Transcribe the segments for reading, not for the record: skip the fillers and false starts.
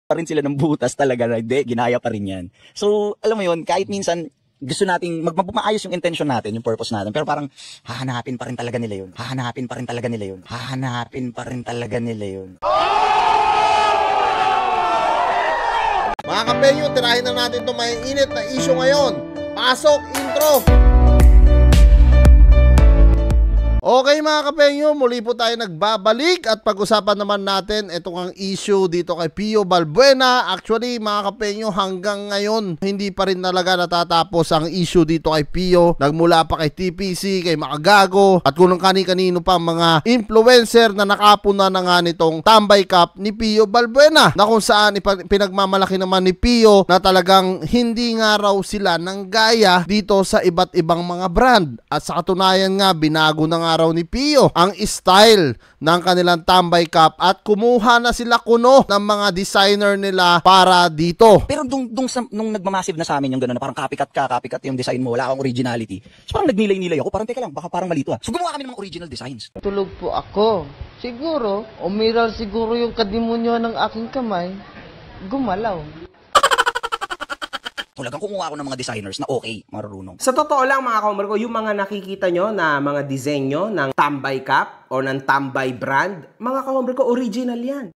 pa rin sila ng butas talaga, hindi, ginaya pa rin yan. So, alam mo yun, kahit minsan, gusto nating maayos yung intention natin, yung purpose natin, pero parang hahanapin pa rin talaga nila yun. Hahanapin pa rin talaga nila yun. Hahanapin pa rin talaga nila yun. Mga kapenyo, tirahin na natin itong may init na issue ngayon. Pasok, intro! Okay mga kapenyo, muli po tayo nagbabalik at pag-usapan naman natin itong ang issue dito kay Pio Balbuena. Actually mga kapenyo, hanggang ngayon hindi pa rin talaga natatapos ang issue dito kay Pio. Nagmula pa kay TPC, kay Makagago at kung kani-kanino pa mga influencer na nakapuna na nga nitong Tambay Cup ni Pio Balbuena, na kung saan pinagmamalaki naman ni Pio na talagang hindi nga raw sila ng gaya dito sa iba't ibang mga brand. At sa katunayan nga, binago na nga raw ni Pio ang style ng kanilang Tambay Cup at kumuha na sila kuno ng mga designer nila para dito. Pero nung nagmamassive na sa amin yung gano'n na parang copycat yung design mo, wala akong originality. So parang nagnilay-nilay ako, parang teka lang, baka parang malito ah. So gumawa kami ng mga original designs. Tulog po ako. Siguro, umiral siguro yung kadimonyo ng aking kamay. Gumalaw. Talagang kumuha ako ng mga designers na okay, marunong. Sa totoo lang mga kaumar ko, yung mga nakikita nyo na mga disenyo ng Tambay Cup o ng Tambay brand, mga kaumar ko, original yan.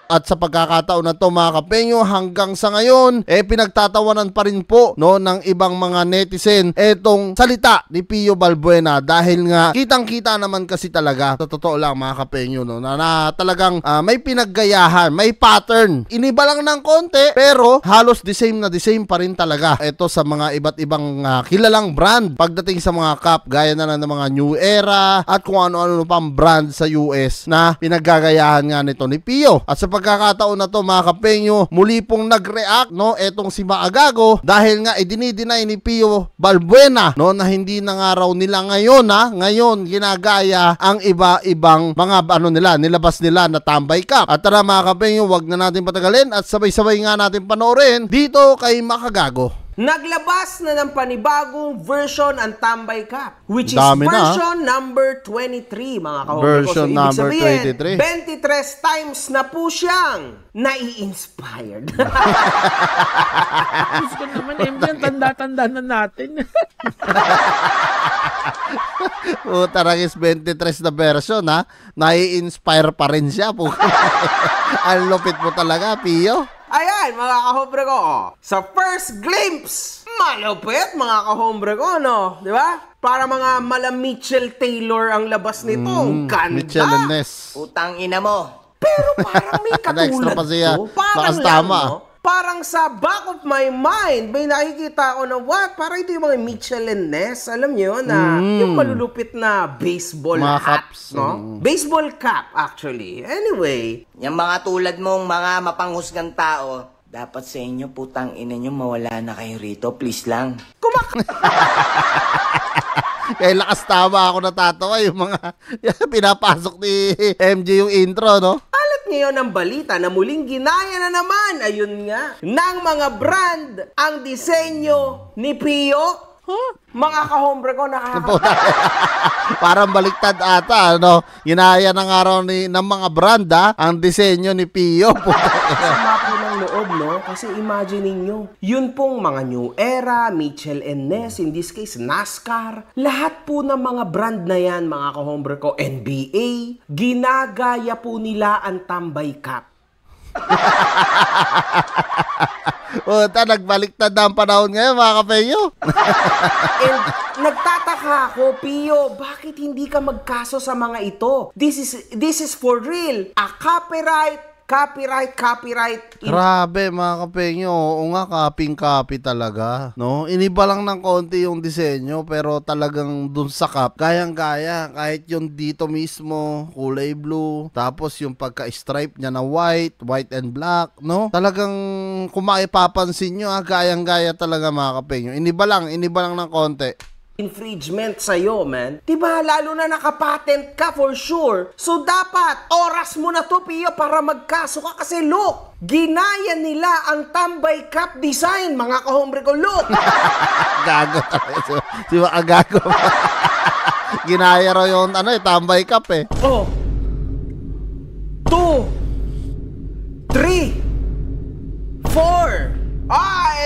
At sa pagkakataon na to mga kapenyo, hanggang sa ngayon, pinagtatawanan pa rin po no, ng ibang mga netizen etong salita ni Pio Balbuena dahil nga kitang-kita naman kasi talaga, sa totoo lang mga kapenyo, no, na talagang may pinaggayahan, may pattern. Iniba lang ng konti, pero halos the same pa rin talaga. Ito sa mga iba't ibang kilalang brand pagdating sa mga cup, gaya na lang ng mga New Era at kung ano-ano pang brand sa US na pinaggagayahan nga nito ni Pio. At sa pagkakataon na to mga kapenyo, muli pong nag-react no etong si Makagago dahil nga idinideny ni Pio Balbuena no na hindi na nga raw nila ngayon ginagaya ang iba-ibang mga nila nilabas nila na Tambay Cup. At tara mga kapenyo, wag na natin patagalin at sabay-sabay nga natin panoorin dito kay Makagago. Naglabas na ng panibagong version ang Tambay Cup, which is version number 23, mga kahumar ko. Version so, number sabihin, 23. 23 times na po siyang nai-inspired. Gusto naman, MJ, tanda-tanda na natin. Taragis 23 na version ha. Nai-inspire pa rin siya po. Ang lupit mo talaga, Pio. Ayan, mga kahombre ko, sa first glimpse, malupit, mga kahombre ko, no? Di ba? Para mga mala Mitchell Taylor ang labas nito. Ganda. Mitchell and Ness. Utang ina mo. Pero parang may katulad pa siya. to. Parang lang, tama. no? Parang sa back of my mind, may nakikita ko na parang ito yung mga Mitchell and Ness, alam nyo, na yung malulupit na baseball mga hat, caps, no? Baseball cap, actually. Anyway. Yung mga tulad mong mga mapanghusgang tao, dapat sa inyo, putang ina nyo, mawala na kayo rito. Please lang. Kaya lakas tama ako natatawa yung mga pinapasok ni MJ yung intro, no? Ngayon ang balita na muling ginaya na naman, ayun nga, ng mga brand ang disenyo ni Pio. Mga kahombre ko, parang baliktad ata, ano? Ginaya ng araw ng mga brand ang disenyo ni Pio. Sama po ng loob, no? Kasi imagine ninyo, yun pong mga New Era, Mitchell and Ness, in this case, NASCAR, lahat po ng mga brand na yan, mga kahombre ko, NBA, ginagaya po nila ang Tambay Cup. Nagbaliktad na ang panahon ngayon, mga kapenyo. And nagtataka ako, Pio, bakit hindi ka magkaso sa mga ito? This is for real. A copyright. Grabe mga kapenyo, oo nga, copy talaga, no? Iniba lang ng konti yung disenyo, pero talagang dun sa cup, gayang-gaya, kahit yung dito mismo, kulay blue, tapos yung pagka-stripe niya na white and black, no? Talagang kung maipapansin nyo, gayang-gaya talaga mga kapenyo. Iniba lang ng konti. Infringement sa'yo, man. Diba, lalo na nakapatent ka for sure. So, dapat, oras mo na to, Pio, para magkaso ka. Kasi, look, ginaya nila ang Tambay Cup design, mga kahombre ko, look. Gago talaga. Si Makagago. Ginaya raw yung Tambay Cup eh. Oh. 2, 3, 4,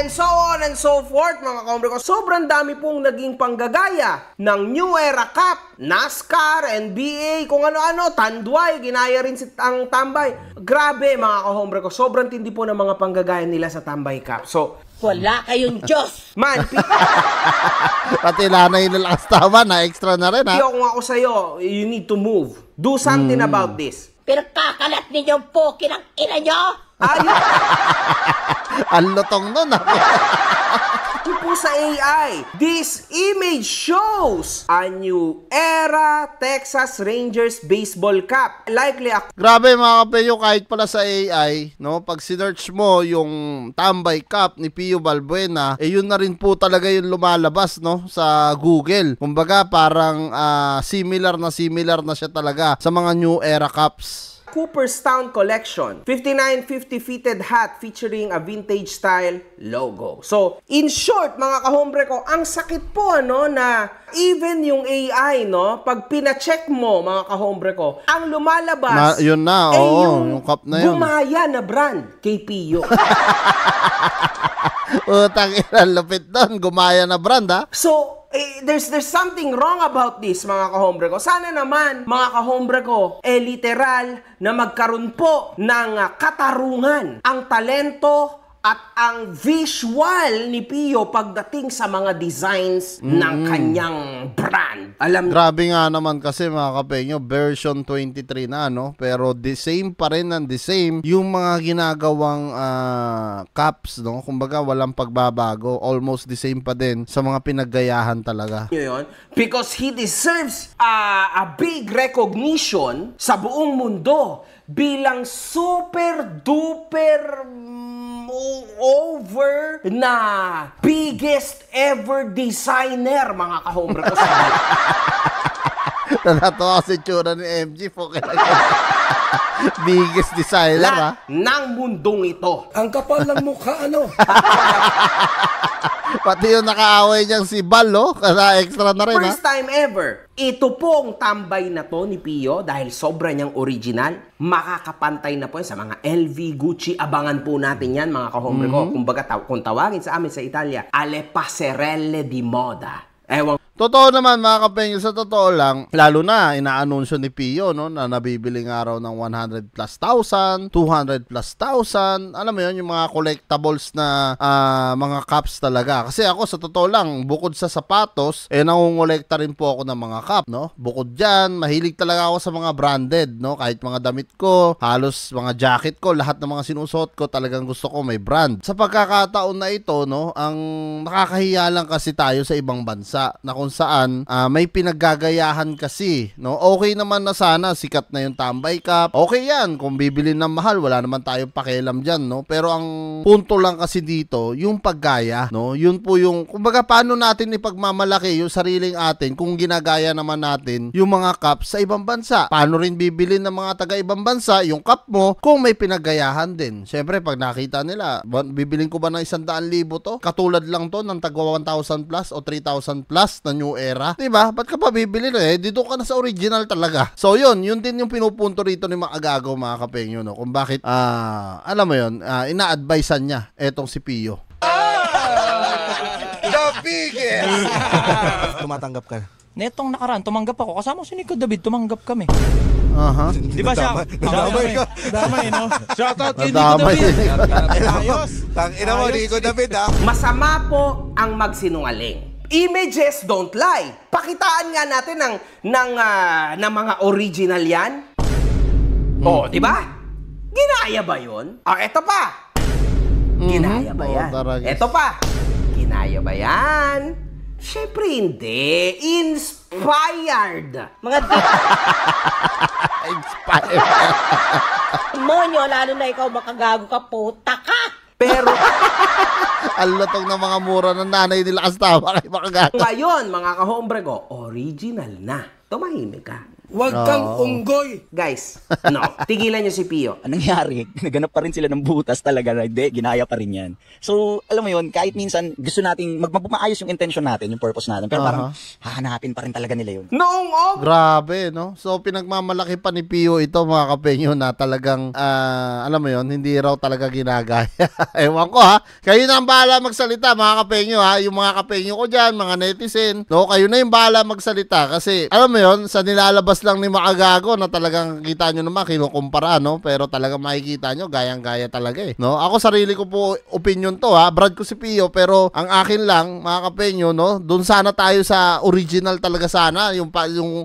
and so on and so forth, mga kahombre ko. Sobrang dami pong naging panggagaya ng New Era Cup, NASCAR, NBA, kung ano-ano, Tanduay, ginaya rin si ang Tambay. Grabe, mga kahombre ko. Sobrang tindi po ng mga panggagaya nila sa Tambay Cup. So, wala kayong Diyos. man, Pati lanay na lakas tama na extra na rin ha. kung ako sa'yo, you need to move. Do something about this. Pero kakalat ninyong poki ng ina nyo. Ayun. Ang lutong nun ha. Yun po sa AI. This image shows a New Era Texas Rangers Baseball Cup. Likely a Grabe mga kapenyo, kahit pala sa AI, no, pag sinearch mo yung Tambay Cup ni Pio Balbuena, yun na rin po talaga yung lumalabas, no, sa Google. Kumbaga parang similar na siya talaga sa mga New Era Cups. Cooperstown Collection 5950 fitted hat featuring a vintage style logo. So, in short, mga kahombre ko, ang sakit po ano na even yung AI, no, pag pina-check mo, mga kahombre ko, ang lumalabas Yun na, yung cup na yun. gumaya na brand kay Pio. Utang ina, lupit doon, gumaya na brand ha. So, there's something wrong about this, mga kahombre ko. Sana naman, mga kahombre ko, literal na magkaroon po ng katarungan ang talento at ang visual ni Pio pagdating sa mga designs ng kanyang brand. Alam niyo, Grabe nga naman kasi mga kapenyo, version 23 na, no? Pero the same pa rin and the same yung mga ginagawang caps, no? Kumbaga walang pagbabago, almost the same pa din sa mga pinaggayahan talaga. yun, because he deserves a big recognition sa buong mundo bilang super duper over na biggest ever designer, mga kahombre ko sa Natatawa si tsura ni MG po biggest designer ha. ng mundong ito. Ang kapal ng mukha, ano? Pati yung nakaaway niyang si Bal, no? Kasi extra na rin ha. First time ever, ito pong tambay na to ni Pio dahil sobra niyang original, makakapantay na po yan sa mga LV, Gucci. Abangan po natin yan, mga kahombre ko. Kumbaga, kung tawagin sa amin sa Italia, alle passerelle di moda. Ewan. Totoo naman mga kapenyo, sa totoo lang, lalo na inaanunsyo ni Pio, no, na nabibili nga raw ng 100 plus thousand, 200 plus thousand, alam mo yun, yung mga collectibles na mga cups talaga. Kasi ako sa totoo lang, bukod sa sapatos, nangongolekta rin po ako ng mga cup, no. Bukod dyan, mahilig talaga ako sa mga branded, no, kahit mga damit ko, halos mga jacket ko, lahat ng mga sinusuot ko, talagang gusto ko may brand. Sa pagkakataon na ito, no, ang nakakahiya lang kasi tayo sa ibang bansa, na kung saan may pinaggagayahan kasi, no? Okay naman na sana sikat na yung Tambay Cup. Okay yan kung bibili ng mahal, wala naman tayong pakialam diyan, no? Pero ang punto lang kasi dito, yung paggaya, no? Yun po yung kumbaga paano natin ipagmamalaki yung sariling atin kung ginagaya naman natin yung mga cup sa ibang bansa. Paano rin bibili ng mga taga ibang bansa yung cup mo kung may pinaggayahan din. Syempre pag nakita nila, bibiling ko ba ng 100,000 to? Katulad lang to ng tagwa 1,000 plus o 3,000 plus na New Era. Diba? Ba't ka pa bibili na dito ka na sa original talaga. So yun din yung pinupunto rito ni mga agago, mga kapengyo, no? Kung bakit, alam mo yun, ina-advisean niya etong si Pio. The biggest! Tumatanggap ka. Netong nakaraan, tumanggap ako. Kasama si Nico David, tumanggap kami. Aha. Di ba siya? Nadamay ka. Damay, no? Shoutout kay Nico Nadamay David. din. Ayos. Tangina mo, Nico David, ha? Masama po ang magsinungaling. Images don't lie. Pakitaan nga natin ng mga original yan. Oh, di ba? Ginaya ba yun? Eto pa. Ginaya ba yan? taragis. Eto pa. Ginaya ba yan? Siyempre hindi. Inspired. Mga Inspired. demonyo, lalo na ikaw makagago ka, puta ka! Pero Ang lutong ng mga mura ng nanay nila kasi tama kay makagato. ngayon, mga kahombre ko, original na. Tumahimik ka. Huwag kang unggoy. Guys, no. Tigilan nyo si Pio. Anong nangyari? Naganap pa rin sila ng butas talaga. Hindi, ginaya pa rin yan. So, alam mo yun, kahit minsan gusto nating maayos yung intention natin, yung purpose natin, pero parang hahanapin pa rin talaga nila yun. Noong Grabe, no? So, pinagmamalaki pa ni Pio ito, mga kapenyo, na talagang, alam mo yun, hindi raw talaga ginagaya. Ewan ko, ha? Kayo na ang bahala magsalita, mga kapenyo, ha? Yung mga kapenyo ko dyan, mga netizen, no? Kayo na yung bahala magsalita. Kasi, alam mo yun, sa nilalabas lang ni Makagago na talagang kita nyo naman, kinukumpara, no? Pero talagang makikita nyo, gayang-gaya talaga, eh. No? Ako, sarili ko po opinion to, ha? Brad ko si Pio, pero ang akin lang, mga kapenyo, no? Doon sana tayo sa original talaga sana, yung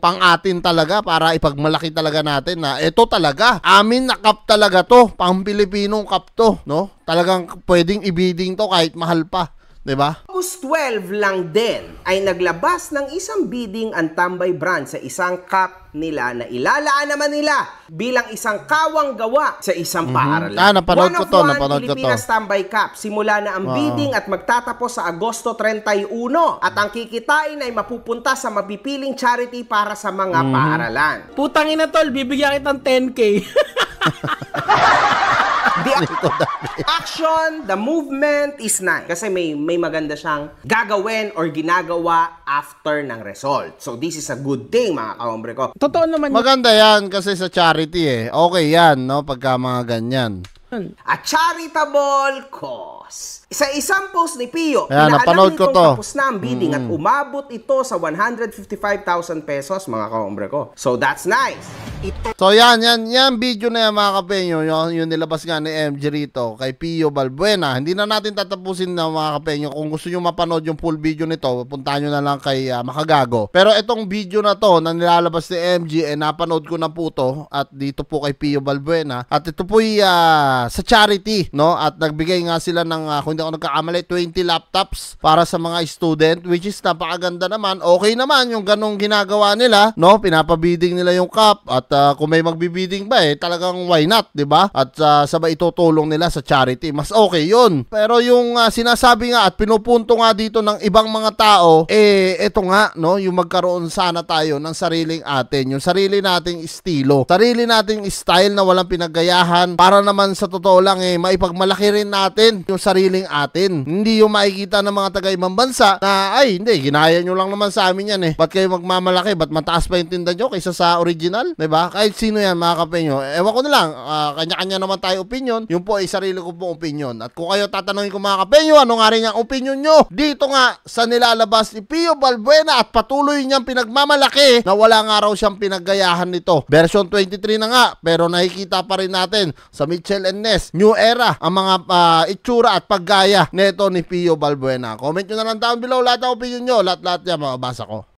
pang-atin talaga, para ipagmalaki talaga natin na ito talaga, amin na cup talaga to, pang-Pilipinong cup to, no? Talagang pwedeng ibidding to kahit mahal pa. Diba? August 12 lang din ay naglabas ng isang bidding ang Tambay brand sa isang cup nila na ilalaan naman nila bilang isang kawang gawa sa isang paaralan. Napanood ko to, napanood ko to. Pilipinas Tambay Cup. Simula na ang bidding at magtatapos sa Agosto 31 at ang kikitain ay mapupunta sa mapipiling charity para sa mga paaralan. Putang ina tol, bibigyan kitang 10K. The action, the movement is nice. Kasi may maganda siyang gagawin or ginagawa after ng result. So this is a good thing, mga kahombre ko. Totoo naman yun. Maganda yan kasi sa charity, eh. Okay yan, no? Pagka mga ganyan. A charitable cause. Sa isang post ni Pio, Ayan, napanood ko to. Tapos na ang bidding at umabot ito sa 155,000 pesos, mga kahombre ko. So that's nice. So yan video na yan, mga kapenyo, yung nilabas nga ni MJ rito kay Pio Balbuena. Hindi na natin tatapusin na, mga kapenyo. Kung gusto nyo mapanood yung full video nito, puntahan nyo na lang kay Makagago. Pero itong video na to na nilalabas ni MJ, napanood ko na po to at dito po kay Pio Balbuena. At ito po sa charity, no? At nagbigay nga sila ng, kung hindi ako nagkakamali, 20 laptops para sa mga student, which is napakaganda naman. Okay naman yung ganong ginagawa nila, no? Pinapabidding nila yung cup at kung may magbibidding ba, talagang why not, di ba? At sabay itutulong nila sa charity. Mas okay yun. Pero yung sinasabi nga at pinupunto nga dito ng ibang mga tao, eto nga, no? Yung magkaroon sana tayo ng sariling atin, yung sarili nating estilo, sarili nating style na walang pinagayahan, para naman sa totoo lang, maipagmalaki rin natin yung sariling atin. Hindi yung makikita ng mga taga-ibang bansa na, ay, hindi, ginaya nyo lang naman sa amin yan, Ba't kayo magmamalaki? Ba't mataas pa yung tinda nyo kaysa sa original? Diba? Kahit sino yan, mga kapenyo. Ewan ko na lang, kanya-kanya naman tayo opinion. Yung po ay sarili ko pong opinion. At kung kayo tatanungin ko, mga kapenyo, ano nga rin yung opinion nyo? Dito nga sa nilalabas ni Pio Balbuena at patuloy niyang pinagmamalaki na wala nga raw siyang pinaggayahan nito. Version 23 na nga, pero nakikita pa rin natin sa Mitchell and Ness, New Era, ang mga itsura at paggaya neto ni Pio Balbuena. Comment nyo na lang down below lahat ng opinion nyo. Lahat-lahat yan, mababasa ko.